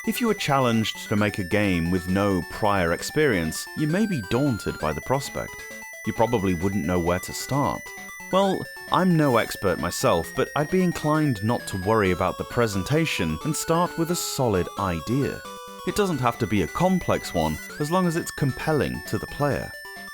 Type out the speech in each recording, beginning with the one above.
If you were challenged to make a game with no prior experience, you may be daunted by the prospect. You probably wouldn't know where to start. Well, I'm no expert myself, but I'd be inclined not to worry about the presentation and start with a solid idea. It doesn't have to be a complex one, as long as it's compelling to the player.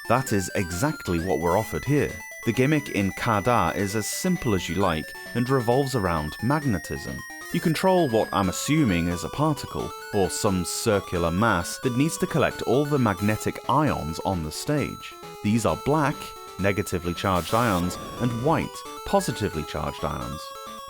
That is exactly what we're offered here. The gimmick in Kada is as simple as you like and revolves around magnetism. You control what I'm assuming is a particle, or some circular mass that needs to collect all the magnetic ions on the stage. These are black, negatively charged ions, and white, positively charged ions.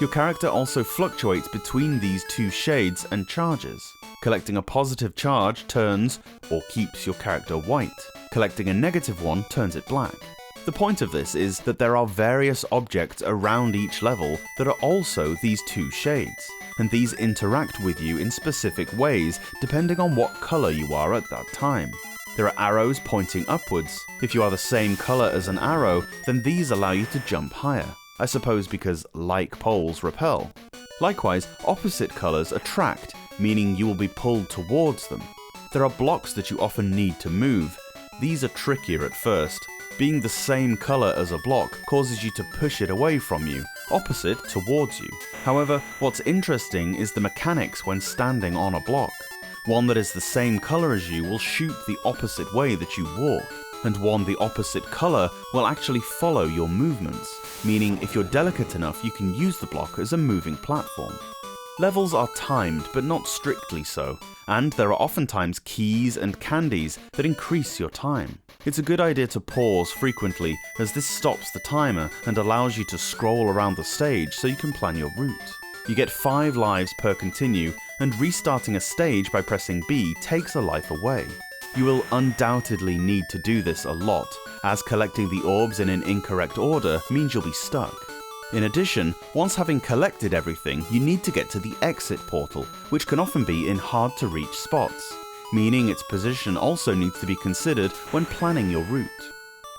Your character also fluctuates between these two shades and charges. Collecting a positive charge turns, or keeps your character white. Collecting a negative one turns it black. The point of this is that there are various objects around each level that are also these two shades, and these interact with you in specific ways depending on what colour you are at that time. There are arrows pointing upwards. If you are the same colour as an arrow, then these allow you to jump higher. I suppose because like poles repel. Likewise, opposite colours attract, meaning you will be pulled towards them. There are blocks that you often need to move. These are trickier at first. Being the same colour as a block causes you to push it away from you, opposite towards you. However, what's interesting is the mechanics when standing on a block. One that is the same colour as you will shoot the opposite way that you walk, and one the opposite colour will actually follow your movements, meaning if you're delicate enough you can use the block as a moving platform. Levels are timed, but not strictly so, and there are oftentimes keys and candies that increase your time. It's a good idea to pause frequently, as this stops the timer and allows you to scroll around the stage so you can plan your route. You get 5 lives per continue, and restarting a stage by pressing B takes a life away. You will undoubtedly need to do this a lot, as collecting the orbs in an incorrect order means you'll be stuck. In addition, once having collected everything, you need to get to the exit portal, which can often be in hard-to-reach spots, meaning its position also needs to be considered when planning your route.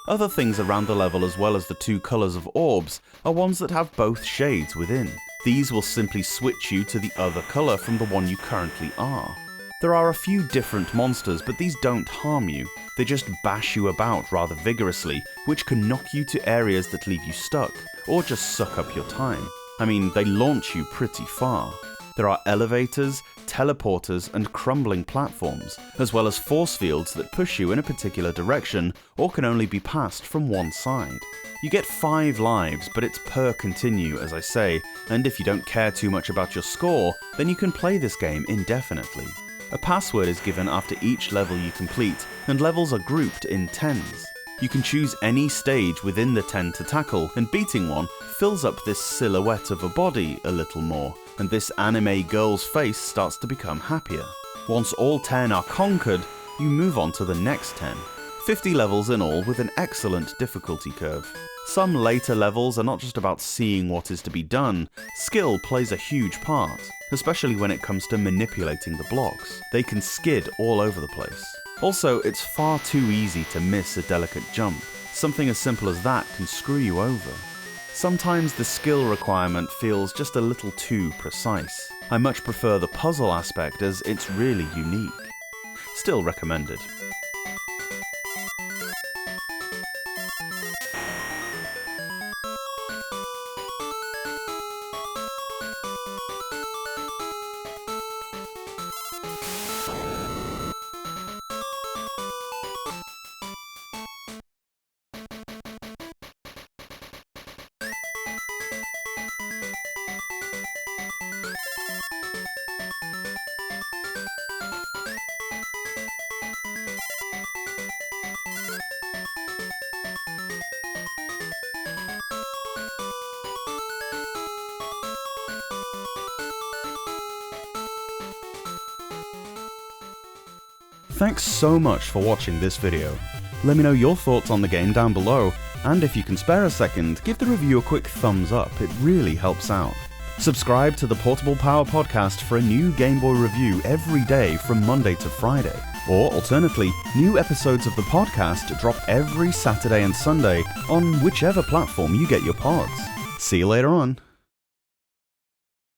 Other things around the level as well as the 2 colours of orbs are ones that have both shades within. These will simply switch you to the other colour from the one you currently are. There are a few different monsters, but these don't harm you. They just bash you about rather vigorously, which can knock you to areas that leave you stuck, or just suck up your time. I mean, they launch you pretty far. There are elevators, teleporters, and crumbling platforms, as well as force fields that push you in a particular direction, or can only be passed from one side. You get 5 lives, but it's per continue, as I say, and if you don't care too much about your score, then you can play this game indefinitely. A password is given after each level you complete, and levels are grouped in 10s. You can choose any stage within the 10 to tackle, and beating one fills up this silhouette of a body a little more, and this anime girl's face starts to become happier. Once all 10 are conquered, you move on to the next 10. 50 levels in all with an excellent difficulty curve. Some later levels are not just about seeing what is to be done, skill plays a huge part, especially when it comes to manipulating the blocks. They can skid all over the place. Also, it's far too easy to miss a delicate jump. Something as simple as that can screw you over. Sometimes the skill requirement feels just a little too precise. I much prefer the puzzle aspect as it's really unique. Still recommended. Thanks so much for watching this video. Let me know your thoughts on the game down below, and if you can spare a second, give the review a quick thumbs up, it really helps out. Subscribe to the Portable Power podcast for a new Game Boy review every day from Monday to Friday. Or alternately, new episodes of the podcast drop every Saturday and Sunday on whichever platform you get your pods. See you later on.